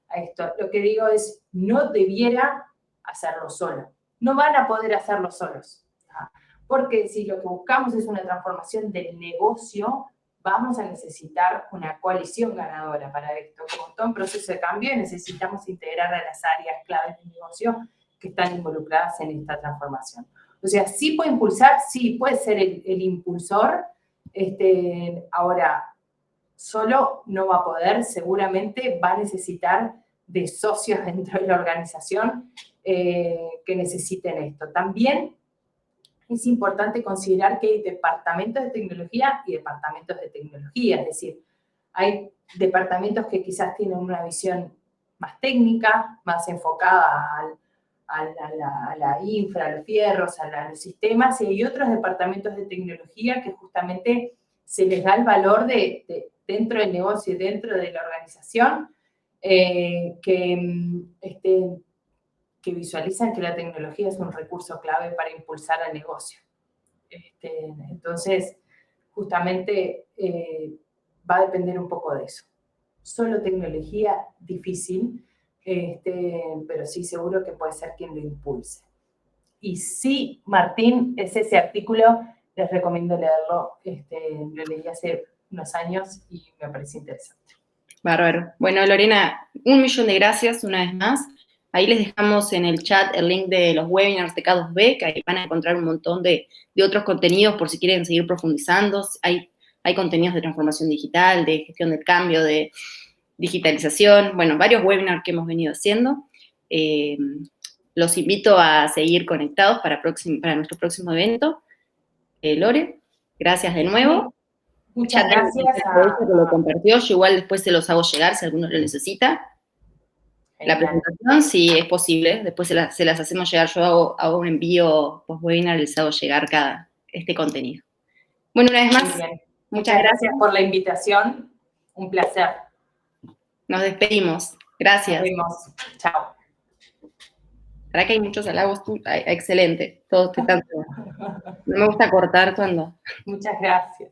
a esto. Lo que digo es, no debiera hacerlo solo. No van a poder hacerlo solos. ¿Ah? Porque si lo que buscamos es una transformación del negocio, vamos a necesitar una coalición ganadora para esto. Como todo un proceso de cambio, necesitamos integrar a las áreas claves del negocio que están involucradas en esta transformación. O sea, sí puede impulsar, sí puede ser el impulsor. Ahora, solo no va a poder, seguramente va a necesitar de socios dentro de la organización que necesiten esto. También es importante considerar que hay departamentos de tecnología y departamentos de tecnología, es decir, hay departamentos que quizás tienen una visión más técnica, más enfocada a la infra, a los fierros, a los sistemas, y hay otros departamentos de tecnología que justamente se les da el valor dentro del negocio y dentro de la organización, que visualizan que la tecnología es un recurso clave para impulsar el negocio. Entonces, justamente va a depender un poco de eso. Solo tecnología, difícil, pero sí seguro que puede ser quien lo impulse. Y sí, Martín, es ese artículo, les recomiendo leerlo. Lo leí hace unos años y me parece interesante. Bárbaro. Bueno, Lorena, 1.000.000 de gracias una vez más. Ahí les dejamos en el chat el link de los webinars de K2B, que ahí van a encontrar un montón de otros contenidos por si quieren seguir profundizando. Hay contenidos de transformación digital, de gestión del cambio, de digitalización, bueno, varios webinars que hemos venido haciendo. Los invito a seguir conectados para nuestro próximo evento. Lore, gracias de nuevo. Muchas gracias. Que lo compartió, yo igual después se los hago llegar si alguno lo necesita. La presentación, si es posible, después se las hacemos llegar. Yo hago un envío post-webinar y les hago llegar este contenido. Bueno, una vez más, muchas gracias por la invitación. Un placer. Nos despedimos. Gracias. Nos vemos. Chao. ¿Verdad que hay muchos halagos? Excelente. Todos te están. No me gusta cortar cuando. Muchas gracias.